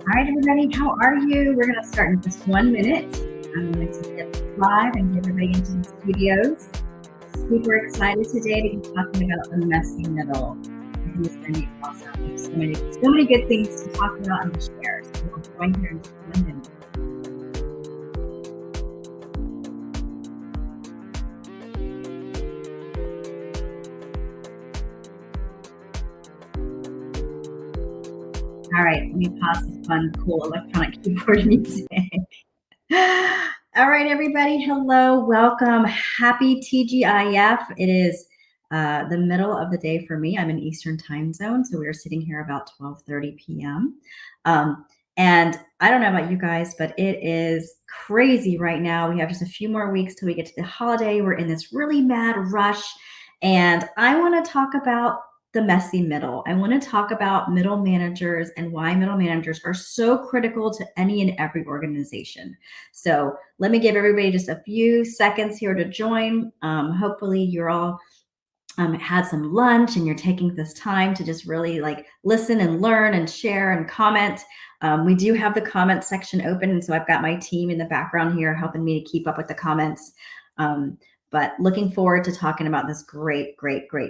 All right, everybody, how are you? We're going to start in just 1 minute. I'm going to get live and get everybody into the studios. Super excited today to be talking about the messy middle. I think it's going to be awesome. There's so many good things to talk about and to share. So we'll join here in just 1 minute. All right, let me pause this fun, cool electronic keyboard music. All right, everybody. Hello, welcome. Happy TGIF. It is the middle of the day for me. I'm in Eastern time zone, so we are sitting here about 12:30 p.m. And I don't know about you guys, but it is crazy right now. We have just a few more weeks till we get to the holiday. We're in this really mad rush, and I want to talk about the messy middle. I want to talk about middle managers and why middle managers are so critical to any and every organization. So let me give everybody just a few seconds here to join. Hopefully you're all had some lunch and you're taking this time to just really listen and learn and share and comment. We do have the comment section open, and so I've got my team in the background here helping me to keep up with the comments. But looking forward to talking about this great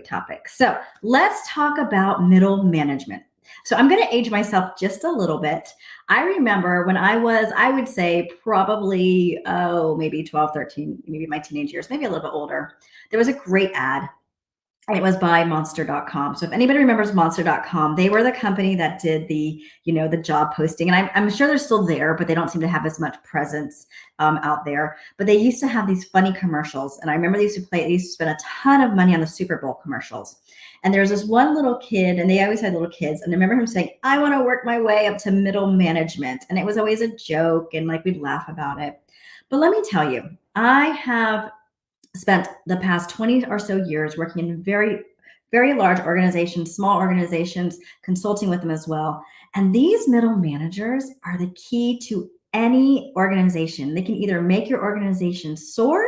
topic. So let's talk about middle management. So I'm going to age myself just a little bit. I remember when I would say probably, maybe 12, 13, maybe my teenage years, maybe a little bit older. There was a great ad. It was by monster.com. So if anybody remembers monster.com, they were the company that did the job posting. And I'm sure they're still there, but they don't seem to have as much presence out there. But they used to have these funny commercials. And I remember they used to spend a ton of money on the Super Bowl commercials. And there was this one little kid, and they always had little kids. And I remember him saying, I want to work my way up to middle management. And it was always a joke, and we'd laugh about it. But let me tell you, I have spent the past 20 or so years working in very, very large organizations, small organizations, consulting with them as well. And these middle managers are the key to any organization. They can either make your organization soar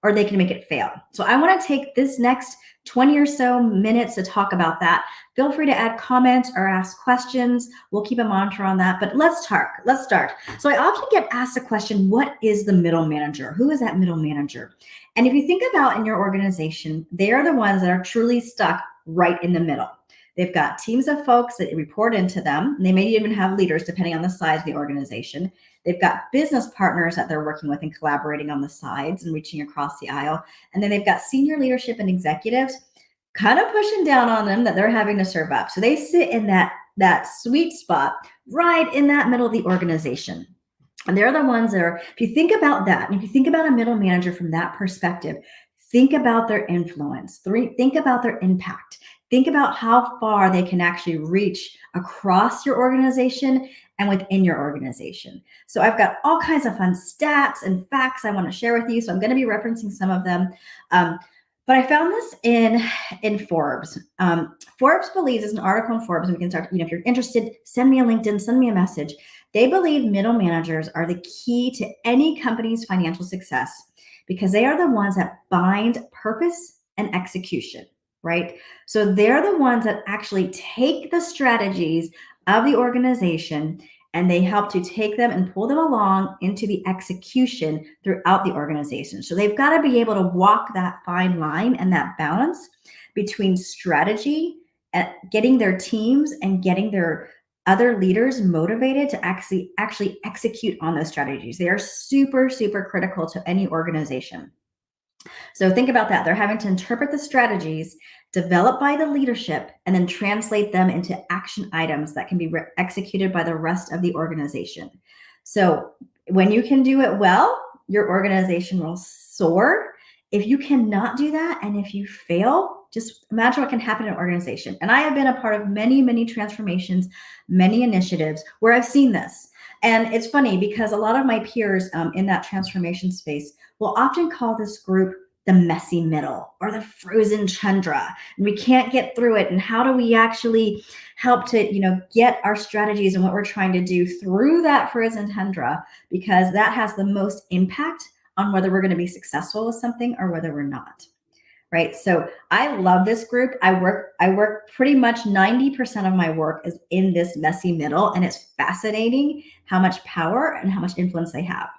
or they can make it fail. So I want to take this next 20 or so minutes to talk about that. Feel free to add comments or ask questions. We'll keep a monitor on that, but let's start. So I often get asked the question, what is the middle manager? Who is that middle manager? And if you think about in your organization, they are the ones that are truly stuck right in the middle. They've got teams of folks that report into them, and they may even have leaders depending on the size of the organization. They've got business partners that they're working with and collaborating on the sides and reaching across the aisle. And then they've got senior leadership and executives kind of pushing down on them that they're having to serve up. So they sit in that sweet spot right in that middle of the organization. And they're the ones that are, if you think about that, and if you think about a middle manager from that perspective, think about their influence, think about their impact, think about how far they can actually reach across your organization and within your organization. So I've got all kinds of fun stats and facts I want to share with you. So I'm going to be referencing some of them. But I found this in Forbes. Forbes believes, there's an article in Forbes, and we can start, if you're interested, send me a LinkedIn, send me a message. They believe middle managers are the key to any company's financial success because they are the ones that bind purpose and execution, right? So they're the ones that actually take the strategies of the organization and they help to take them and pull them along into the execution throughout the organization. So they've got to be able to walk that fine line and that balance between strategy and getting their teams and getting their other leaders motivated to actually execute on those strategies. They are super, super critical to any organization. So think about that. They're having to interpret the strategies developed by the leadership and then translate them into action items that can be executed by the rest of the organization. So when you can do it well, your organization will soar. If you cannot do that, and if you fail, just imagine what can happen in an organization. And I have been a part of many, many transformations, many initiatives where I've seen this. And it's funny because a lot of my peers in that transformation space will often call this group the messy middle or the frozen tundra, and we can't get through it. And how do we actually help to, get our strategies and what we're trying to do through that frozen tundra? Because that has the most impact on whether we're going to be successful with something or whether we're not. right? So I love this group. I work pretty much 90% of my work is in this messy middle, and it's fascinating how much power and how much influence they have.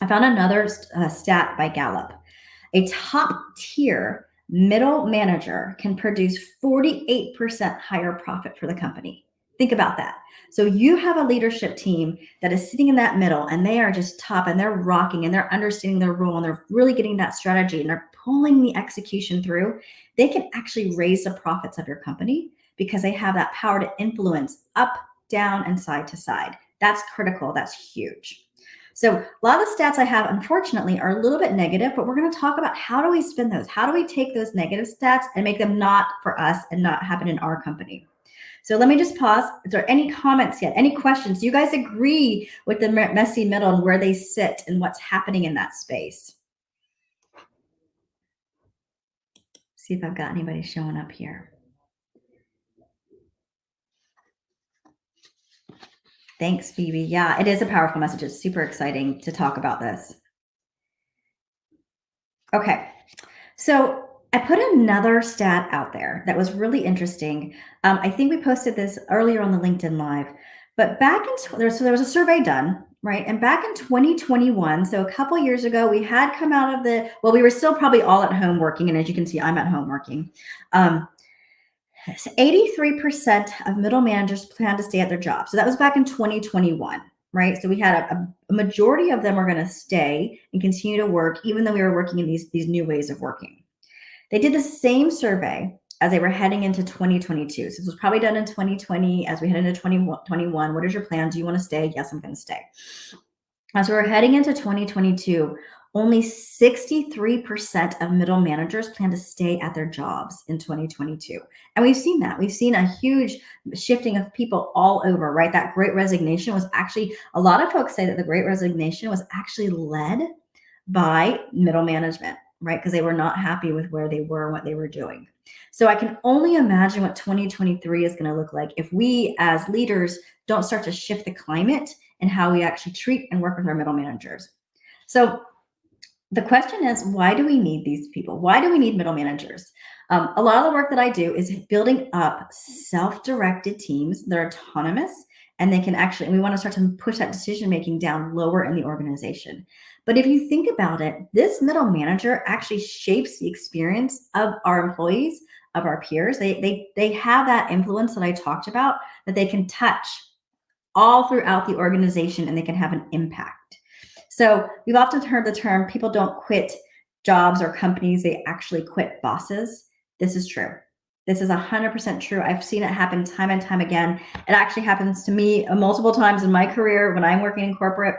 I found another stat by Gallup. A top tier middle manager can produce 48% higher profit for the company. Think about that. So you have a leadership team that is sitting in that middle and they are just top and they're rocking and they're understanding their role and they're really getting that strategy and they're pulling the execution through. They can actually raise the profits of your company because they have that power to influence up, down, and side to side. That's critical. That's huge. So a lot of the stats I have, unfortunately, are a little bit negative, but we're going to talk about how do we spin those? How do we take those negative stats and make them not for us and not happen in our company? So let me just pause. Is there any comments yet? Any questions? Do you guys agree with the messy middle and where they sit and what's happening in that space? See if I've got anybody showing up here. Thanks, Phoebe. Yeah, it is a powerful message. It's super exciting to talk about this. Okay. So I put another stat out there that was really interesting. I think we posted this earlier on the LinkedIn Live, but back in there was a survey done, right? And back in 2021, so a couple years ago, we had come out of we were still probably all at home working, and as you can see, I'm at home working. 83% of middle managers plan to stay at their job. So that was back in 2021, right? So we had a majority of them were going to stay and continue to work, even though we were working in these new ways of working. They did the same survey as they were heading into 2022. So this was probably done in 2020 as we head into 2021. What is your plan? Do you want to stay? Yes, I'm going to stay. As we're heading into 2022, only 63% of middle managers plan to stay at their jobs in 2022. And we've seen that. We've seen a huge shifting of people all over, right? That great resignation was actually, a lot of folks say that the great resignation was actually led by middle management, right? Because they were not happy with where they were and what they were doing. So I can only imagine what 2023 is going to look like if we as leaders don't start to shift the climate and how we actually treat and work with our middle managers. So the question is, why do we need these people? Why do we need middle managers? A lot of the work that I do is building up self-directed teams that are autonomous and they can actually, and we want to start to push that decision-making down lower in the organization. But if you think about it, this middle manager actually shapes the experience of our employees, of our peers. They have that influence that I talked about that they can touch all throughout the organization and they can have an impact. So we've often heard the term, people don't quit jobs or companies, they actually quit bosses. This is true. This is 100% true. I've seen it happen time and time again. It actually happens to me multiple times in my career when I'm working in corporate.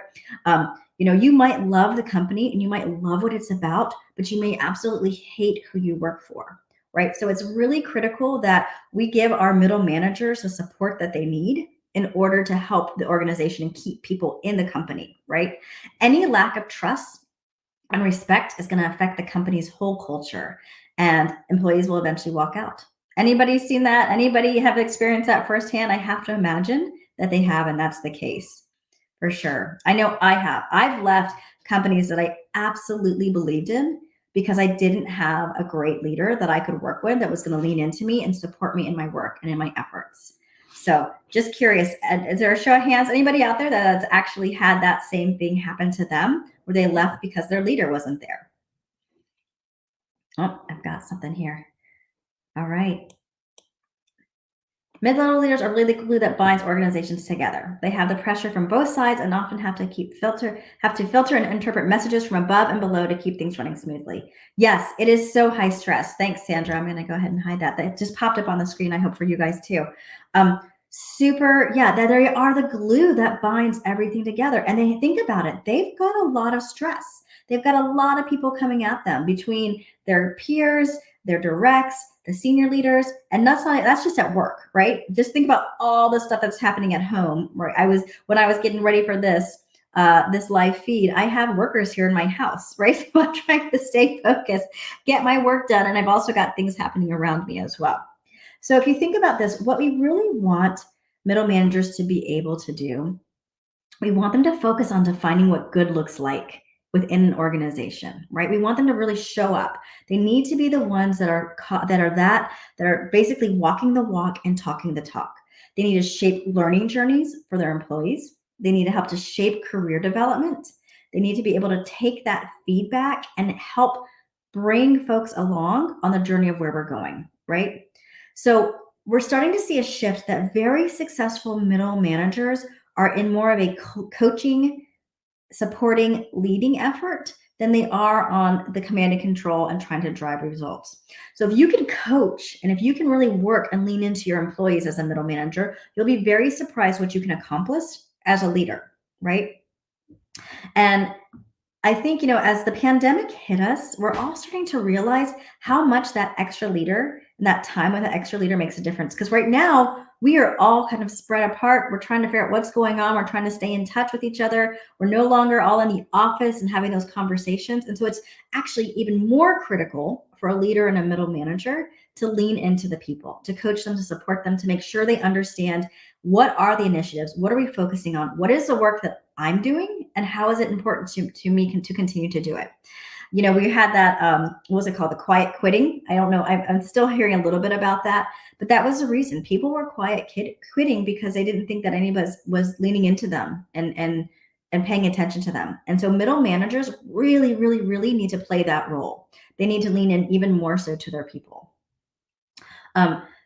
You might love the company and you might love what it's about, but you may absolutely hate who you work for, right? So it's really critical that we give our middle managers the support that they need in order to help the organization and keep people in the company, right? Any lack of trust and respect is going to affect the company's whole culture, and employees will eventually walk out. Anybody seen that? Anybody have experienced that firsthand? I have to imagine that they have, and that's the case for sure. I know I have. I've left companies that I absolutely believed in because I didn't have a great leader that I could work with that was going to lean into me and support me in my work and in my efforts. So just curious, is there a show of hands? Anybody out there that's actually had that same thing happen to them where they left because their leader wasn't there? Oh, I've got something here. All right. Mid-level leaders are really the glue that binds organizations together. They have the pressure from both sides and often have to filter and interpret messages from above and below to keep things running smoothly. Yes, it is so high stress. Thanks, Sandra. I'm going to go ahead and hide that. That just popped up on the screen. I hope for you guys too. That they are the glue that binds everything together. And they think about it. They've got a lot of stress. They've got a lot of people coming at them between their peers, their directs, the senior leaders, and that's just at work, right? Just think about all the stuff that's happening at home. Right? When I was getting ready for this live feed, I have workers here in my house, right? So I'm trying to stay focused, get my work done, and I've also got things happening around me as well. So if you think about this, what we really want middle managers to be able to do, we want them to focus on defining what good looks like within an organization, right? We want them to really show up. They need to be the ones that are basically walking the walk and talking the talk. They need to shape learning journeys for their employees. They need to help to shape career development. They need to be able to take that feedback and help bring folks along on the journey of where we're going, right? So we're starting to see a shift that very successful middle managers are in more of a coaching, supporting, leading effort than they are on the command and control and trying to drive results. So if you can coach and if you can really work and lean into your employees as a middle manager, you'll be very surprised what you can accomplish as a leader, right? And I think, as the pandemic hit us, we're all starting to realize how much that extra leader and that time with that extra leader makes a difference. Because right now, we are all kind of spread apart. We're trying to figure out what's going on. We're trying to stay in touch with each other. We're no longer all in the office and having those conversations. And so it's actually even more critical for a leader and a middle manager to lean into the people, to coach them, to support them, to make sure they understand what are the initiatives, what are we focusing on, what is the work that I'm doing, and how is it important to me to continue to do it. We had that, what was it called? The quiet quitting. I don't know. I'm still hearing a little bit about that, but that was the reason people were quitting because they didn't think that anybody was leaning into them and paying attention to them. And so middle managers really, really, really need to play that role. They need to lean in even more so to their people.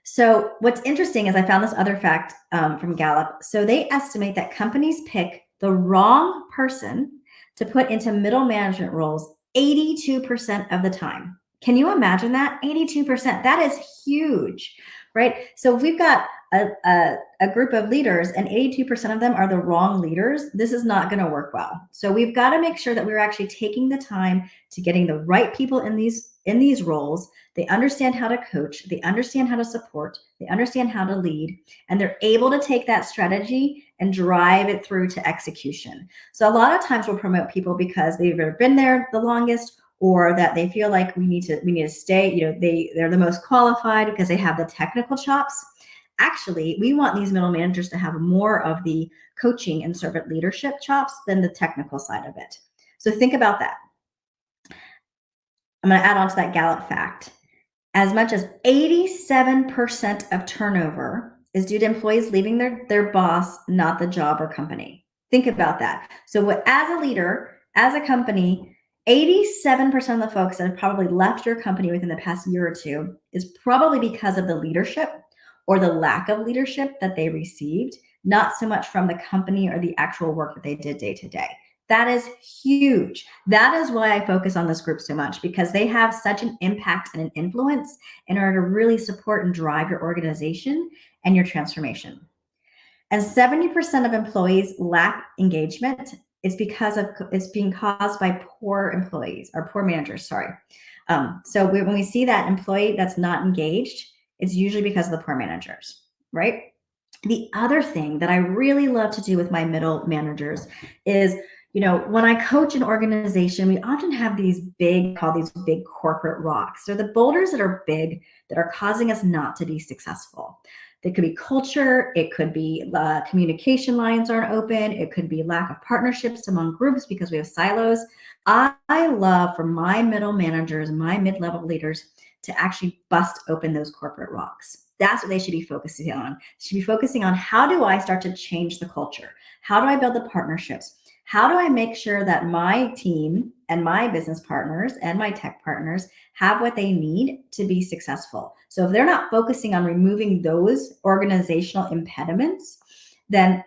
So what's interesting is I found this other fact from Gallup. So they estimate that companies pick the wrong person to put into middle management roles 82% of the time. Can you imagine that? 82%. That is huge, right? So if we've got a group of leaders and 82% of them are the wrong leaders, this is not going to work well. So we've got to make sure that we're actually taking the time to getting the right people in these roles. They understand how to coach, they understand how to support, they understand how to lead, and they're able to take that strategy and drive it through to execution. So a lot of times we'll promote people because they've either been there the longest or that they feel like we need to stay, they're the most qualified because they have the technical chops. Actually, we want these middle managers to have more of the coaching and servant leadership chops than the technical side of it. So think about that. I'm going to add on to that Gallup fact. As much as 87% of turnover is due to employees leaving their boss, not the job or company. Think about that. So as a leader, as a company, 87% of the folks that have probably left your company within the past year or two is probably because of the leadership or the lack of leadership that they received, not so much from the company or the actual work that they did day to day. That is huge. That is why I focus on this group so much, because they have such an impact and an influence in order to really support and drive your organization and your transformation. And 70% of employees lack engagement. It's being caused by poor employees or poor managers, sorry. So when we see that employee that's not engaged, it's usually because of the poor managers, right? The other thing that I really love to do with my middle managers is, when I coach an organization, we often have these big corporate rocks. They're the boulders that are big that are causing us not to be successful. It could be culture. It could be communication lines aren't open. It could be lack of partnerships among groups because we have silos. I love for my middle managers, my mid-level leaders to actually bust open those corporate rocks. That's what they should be focusing on. They should be focusing on, how do I start to change the culture? How do I build the partnerships? How do I make sure that my team and my business partners and my tech partners have what they need to be successful? So if they're not focusing on removing those organizational impediments, then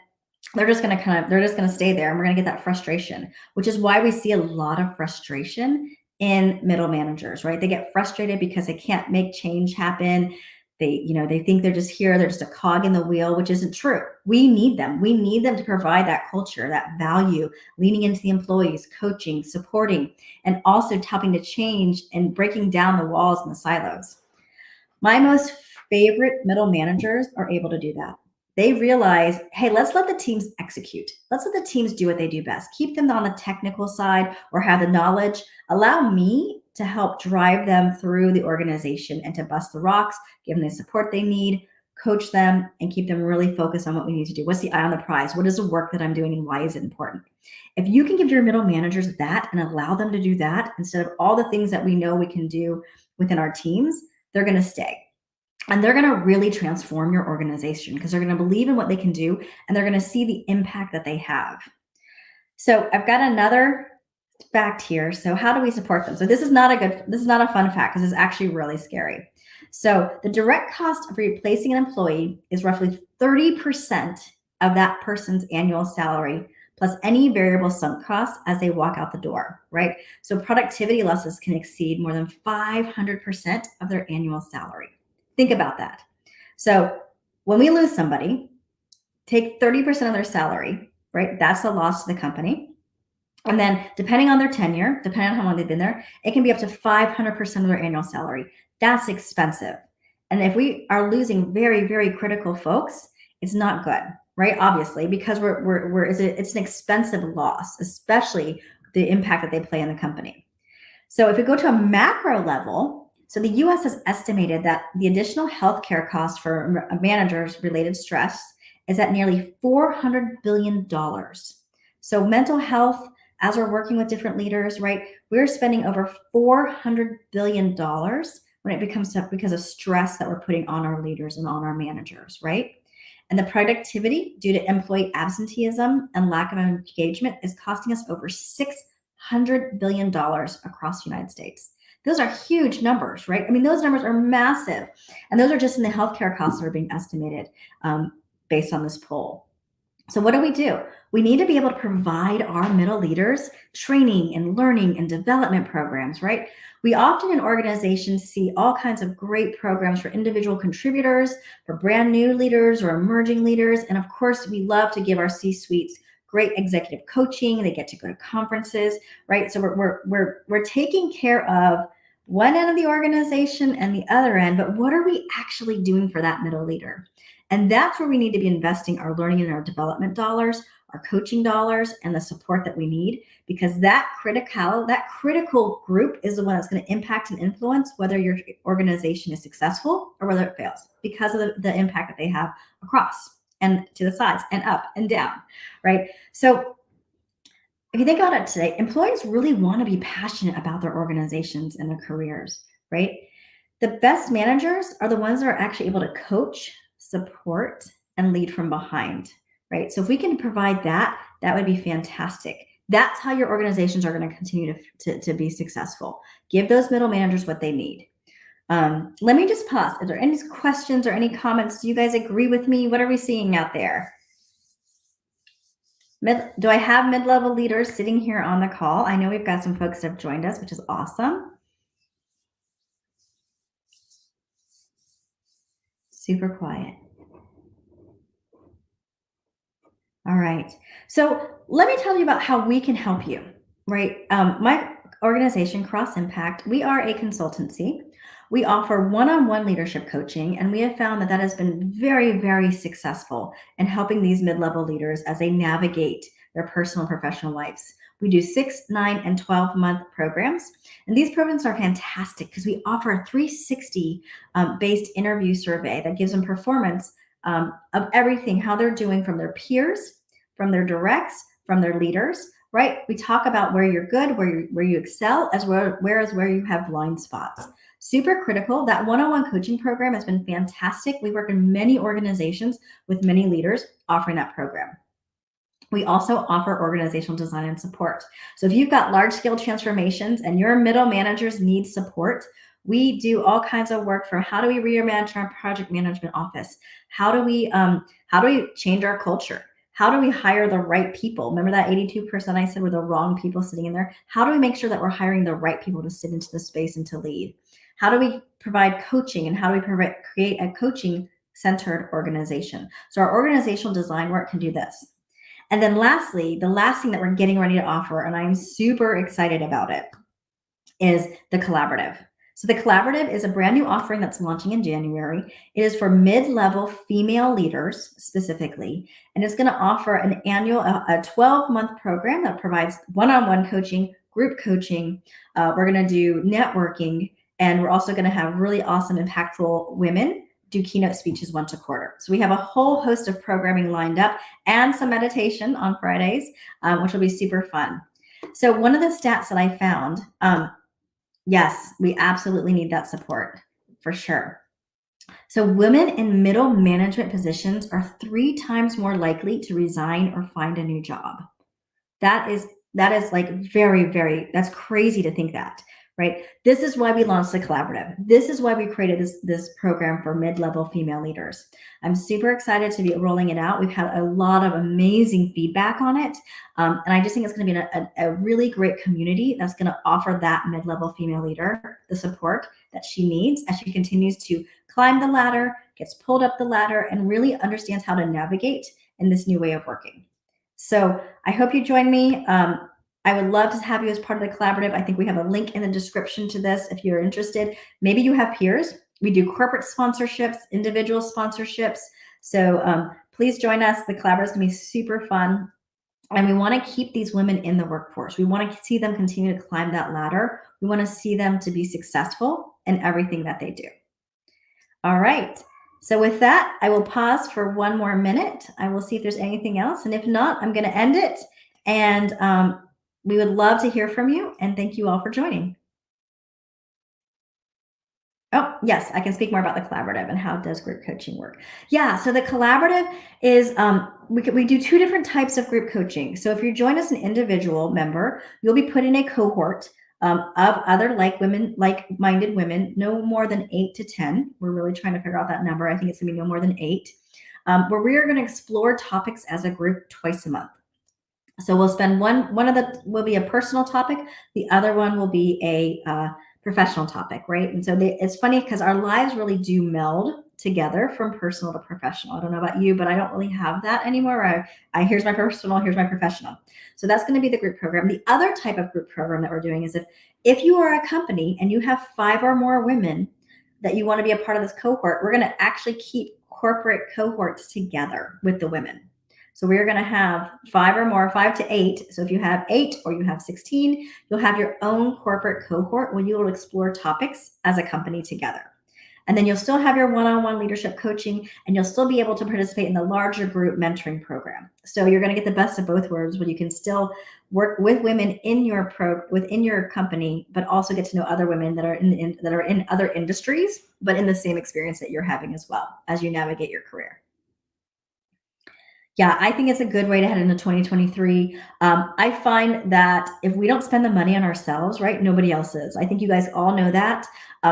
they're just going to stay there, and we're going to get that frustration, which is why we see a lot of frustration in middle managers, right? They get frustrated because they can't make change happen. They think they're just here. They're just a cog in the wheel, which isn't true. We need them. We need them to provide that culture, that value, leaning into the employees, coaching, supporting, and also helping to change and breaking down the walls and the silos. My most favorite middle managers are able to do that. They realize, hey, let's let the teams execute. Let's let the teams do what they do best. Keep them on the technical side or have the knowledge. Allow me to help drive them through the organization and to bust the rocks, give them the support they need, coach them, and keep them really focused on what we need to do. What's the eye on the prize? What is the work that I'm doing and why is it important? If you can give your middle managers that and allow them to do that instead of all the things that we know we can do within our teams, they're going to stay. And they're going to really transform your organization because they're going to believe in what they can do and they're going to see the impact that they have. So I've got another fact here. So how do we support them? So this is not a fun fact because it's actually really scary. So the direct cost of replacing an employee is roughly 30% of that person's annual salary plus any variable sunk costs as they walk out the door, right? So productivity losses can exceed more than 500% of their annual salary. Think about that. So when we lose somebody, take 30% of their salary, right? That's the loss to the company. And then depending on their tenure, depending on how long they've been there, it can be up to 500% of their annual salary. That's expensive. And if we are losing very, very critical folks, it's not good, right? Obviously, because it's an expensive loss, especially the impact that they play in the company. So if we go to a macro level, so the US has estimated that the additional healthcare costs for managers related stress is at nearly $400 billion. So mental health, as we're working with different leaders, right, we're spending over $400 billion when it becomes to, because of stress that we're putting on our leaders and on our managers, right? And the productivity due to employee absenteeism and lack of engagement is costing us over $600 billion across the United States. Those are huge numbers, right? I mean, those numbers are massive. And those are just in the healthcare costs that are being estimated based on this poll. So what do? We need to be able to provide our middle leaders training and learning and development programs, right? We often in organizations see all kinds of great programs for individual contributors, for brand new leaders or emerging leaders. And of course, we love to give our C-suites great executive coaching. They get to go to conferences, right? So we're taking care of one end of the organization and the other end, but what are we actually doing for that middle leader? And that's where we need to be investing our learning and our development dollars, our coaching dollars, and the support that we need, because that critical group is the one that's going to impact and influence whether your organization is successful or whether it fails, because of the impact that they have across and to the sides and up and down, right? So if you think about it today, employees really want to be passionate about their organizations and their careers, right? The best managers are the ones that are actually able to coach, support, and lead from behind, right? So if we can provide that, that would be fantastic. That's how your organizations are going to continue to be successful. Give those middle managers what they need. Let me just pause. Are there any questions or any comments? Do you guys agree with me? What are we seeing out there? Do I have mid-level leaders sitting here on the call? I know we've got some folks that have joined us, which is awesome. Super quiet. All right. So let me tell you about how we can help you, right? My organization, Cross Impact, we are a consultancy. We offer one-on-one leadership coaching, and we have found that that has been very, very successful in helping these mid-level leaders as they navigate their personal and professional lives. We do 6, 9, and 12-month programs. And these programs are fantastic because we offer a 360 based interview survey that gives them performance of everything, how they're doing from their peers, from their directs, from their leaders, right? We talk about where you're good, where you excel, as well as where you have blind spots. Super critical. That one-on-one coaching program has been fantastic. We work in many organizations with many leaders offering that program. We also offer organizational design and support. So if you've got large-scale transformations and your middle managers need support, we do all kinds of work from how do we reimagine our project management office? How do we change our culture? How do we hire the right people? Remember that 82% I said were the wrong people sitting in there? How do we make sure that we're hiring the right people to sit into the space and to lead? How do we provide coaching, and how do we create a coaching-centered organization? So our organizational design work can do this. And then lastly, the last thing that we're getting ready to offer, and I'm super excited about it, is the collaborative. So the collaborative is a brand new offering that's launching in January. It is for mid-level female leaders specifically, and it's going to offer an annual, a 12-month program that provides one-on-one coaching, group coaching. We're going to do networking, and we're also going to have really awesome, impactful women do keynote speeches once a quarter. So we have a whole host of programming lined up and some meditation on Fridays, which will be super fun. So one of the stats that I found, yes, we absolutely need that support for sure. So women in middle management positions are 3 times more likely to resign or find a new job. That is like very, that's crazy to think that, right? This is why we launched the collaborative. This is why we created this program for mid-level female leaders. I'm super excited to be rolling it out. We've had a lot of amazing feedback on it. And I just think it's going to be a really great community that's going to offer that mid-level female leader the support that she needs as she continues to climb the ladder, gets pulled up the ladder, and really understands how to navigate in this new way of working. So I hope you join me. I would love to have you as part of the collaborative. I think we have a link in the description to this if you're interested. Maybe you have peers. We do corporate sponsorships, individual sponsorships. So please join us. The collaborative is going to be super fun. And we want to keep these women in the workforce. We want to see them continue to climb that ladder. We want to see them to be successful in everything that they do. All right. So with that, I will pause for one more minute. I will see if there's anything else. And if not, I'm going to end it. And we would love to hear from you. And thank you all for joining. Oh, yes, I can speak more about the collaborative and how does group coaching work. Yeah, so the collaborative is we do 2 different types of group coaching. So if you join as an individual member, you'll be put in a cohort of other like-minded women, no more than 8 to 10. We're really trying to figure out that number. I think it's going to be no more than 8, where we are going to explore topics as a group twice a month. So we'll spend one of the will be a personal topic, the other one will be a professional topic, right? And so it's funny because our lives really do meld together from personal to professional. I don't know about you, but I don't really have that anymore. I here's my personal, here's my professional. So that's going to be the group program. The other type of group program that we're doing is if you are a company and you have 5 or more women that you want to be a part of this cohort, we're going to actually keep corporate cohorts together with the women. So we're going to have 5 or more, 5 to 8. So if you have 8 or you have 16, you'll have your own corporate cohort where you will explore topics as a company together. And then you'll still have your one-on-one leadership coaching, and you'll still be able to participate in the larger group mentoring program. So you're going to get the best of both worlds, where you can still work with women in your within your company, but also get to know other women that are in other industries, but in the same experience that you're having as well as you navigate your career. Yeah, I think it's a good way to head into 2023. I find that if we don't spend the money on ourselves, right, nobody else is. I think you guys all know that.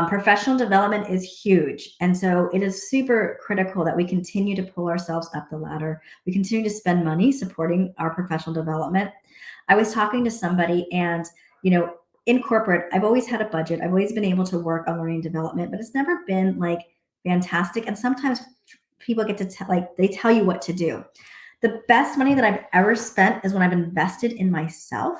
Professional development is huge. And so it is super critical that we continue to pull ourselves up the ladder. We continue to spend money supporting our professional development. I was talking to somebody and, in corporate, I've always had a budget. I've always been able to work on learning development, but it's never been like fantastic. And sometimes people get to they tell you what to do. The best money that I've ever spent is when I've invested in myself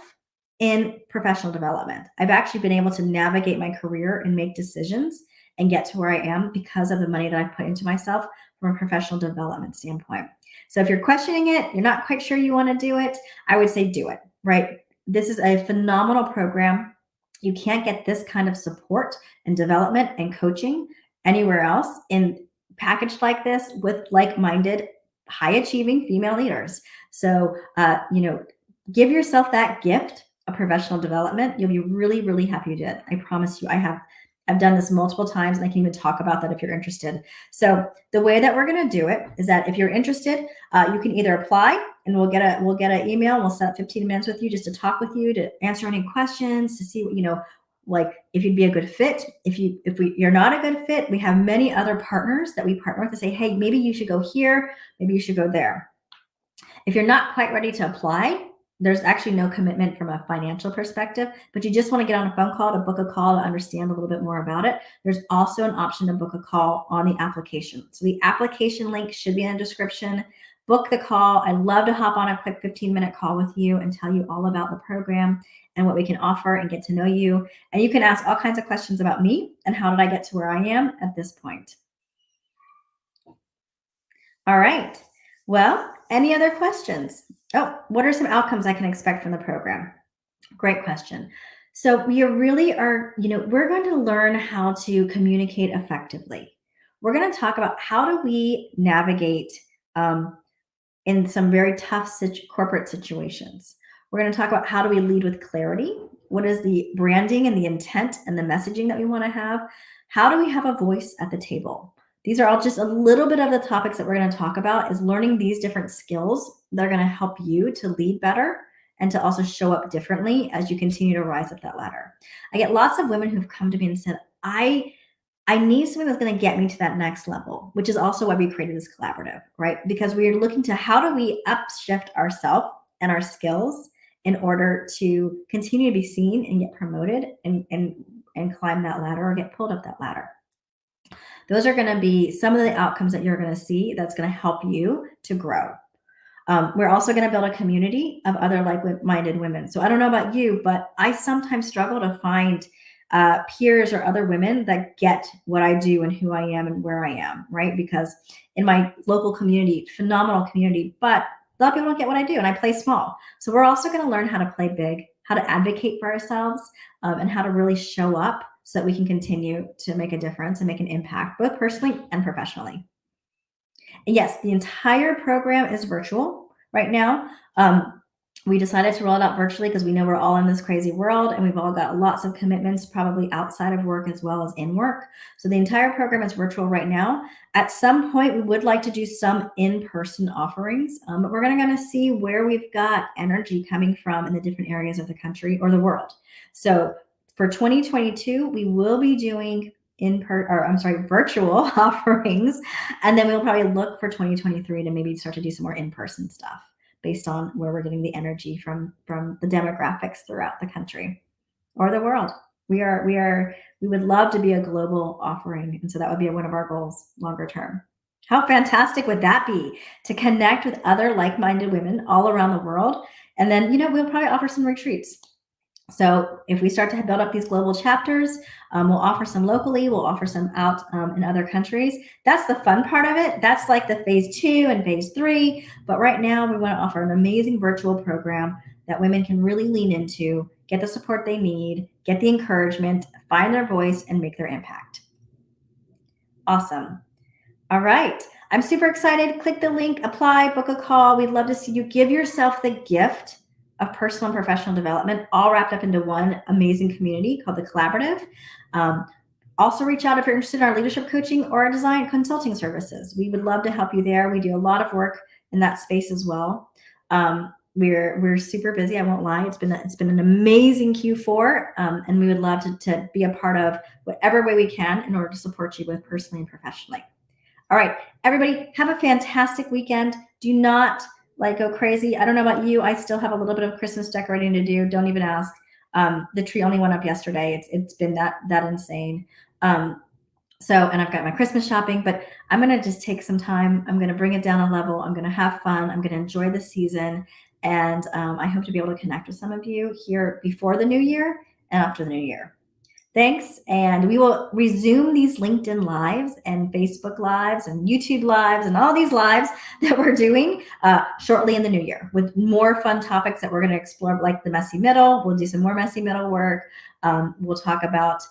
in professional development. I've actually been able to navigate my career and make decisions and get to where I am because of the money that I've put into myself from a professional development standpoint. So if you're questioning it, you're not quite sure you want to do it, I would say do it, right? This is a phenomenal program. You can't get this kind of support and development and coaching anywhere else in packaged like this with like-minded high achieving female leaders. So, give yourself that gift of professional development. You'll be really, really happy you did. I promise you, I've done this multiple times, and I can even talk about that if you're interested. So the way that we're going to do it is that if you're interested, you can either apply and we'll get an email. We'll set up 15 minutes with you just to talk with you, to answer any questions, to see what, like if you'd be a good fit. If you're not a good fit, we have many other partners that we partner with to say, hey, maybe you should go here, maybe you should go there. If you're not quite ready to apply, there's actually no commitment from a financial perspective, but you just want to get on a phone call, to book a call, to understand a little bit more about it. There's also an option to book a call on the application. So the application link should be in the description. Book the call. I'd love to hop on a quick 15-minute call with you and tell you all about the program and what we can offer and get to know you. And you can ask all kinds of questions about me and how did I get to where I am at this point. All right. Well, any other questions? Oh, what are some outcomes I can expect from the program? Great question. So we really are, we're going to learn how to communicate effectively. we're going to talk about how do we navigate in some very tough corporate situations. We're going to talk about how do we lead with clarity? What is the branding and the intent and the messaging that we want to have? How do we have a voice at the table? These are all just a little bit of the topics that we're going to talk about, is learning these different skills that are going to help you to lead better and to also show up differently as you continue to rise up that ladder. I get lots of women who've come to me and said, I need something that's going to get me to that next level, which is also why we created this collaborative, right? Because we are looking to how do we upshift ourselves and our skills in order to continue to be seen and get promoted and climb that ladder or get pulled up that ladder. Those are going to be some of the outcomes that you're going to see that's going to help you to grow. We're also going to build a community of other like-minded women. So I don't know about you, but I sometimes struggle to find peers or other women that get what I do and who I am and where I am, right? Because in my local community, phenomenal community, but a lot of people don't get what I do, and I play small. So we're also going to learn how to play big, how to advocate for ourselves, and how to really show up so that we can continue to make a difference and make an impact, both personally and professionally. And yes, the entire program is virtual right now. We decided to roll it out virtually because we know we're all in this crazy world and we've all got lots of commitments, probably outside of work as well as in work. So the entire program is virtual right now. At some point, we would like to do some in-person offerings, but we're going to see where we've got energy coming from in the different areas of the country or the world. So for 2022, we will be doing virtual offerings, and then we'll probably look for 2023 to maybe start to do some more in-person stuff based on where we're getting the energy from the demographics throughout the country or the world. We would love to be a global offering, and so that would be one of our goals longer term. How fantastic would that be to connect with other like-minded women all around the world? And then, we'll probably offer some retreats. So if we start to build up these global chapters, we'll offer some locally, we'll offer some out in other countries. That's the fun part of it. That's like the phase 2 and phase 3. But right now we want to offer an amazing virtual program that women can really lean into, get the support they need, get the encouragement, find their voice, and make their impact. Awesome. All right. I'm super excited. Click the link, apply, book a call. We'd love to see you. Give yourself the gift of personal and professional development, all wrapped up into one amazing community called the Collaborative. Also reach out if you're interested in our leadership coaching or our design consulting services. We would love to help you there. We do a lot of work in that space as well. We're super busy. I won't lie. It's been an amazing Q4, and we would love to be a part of whatever way we can in order to support you both personally and professionally. All right, everybody, have a fantastic weekend. Do not go crazy. I don't know about you. I still have a little bit of Christmas decorating to do. Don't even ask. The tree only went up yesterday. It's been that insane. And I've got my Christmas shopping, but I'm going to just take some time. I'm going to bring it down a level. I'm going to have fun. I'm going to enjoy the season. And I hope to be able to connect with some of you here before the new year and after the new year. Thanks. And we will resume these LinkedIn lives and Facebook lives and YouTube lives and all these lives that we're doing shortly in the new year with more fun topics that we're going to explore, like the messy middle. We'll do some more messy middle work. We'll talk about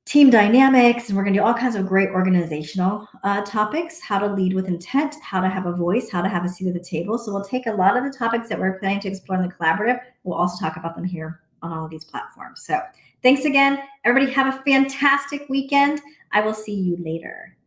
team dynamics, and we're going to do all kinds of great organizational topics, how to lead with intent, how to have a voice, how to have a seat at the table. So we'll take a lot of the topics that we're planning to explore in the collaborative. We'll also talk about them here on all of these platforms. So thanks again. Everybody have a fantastic weekend. I will see you later.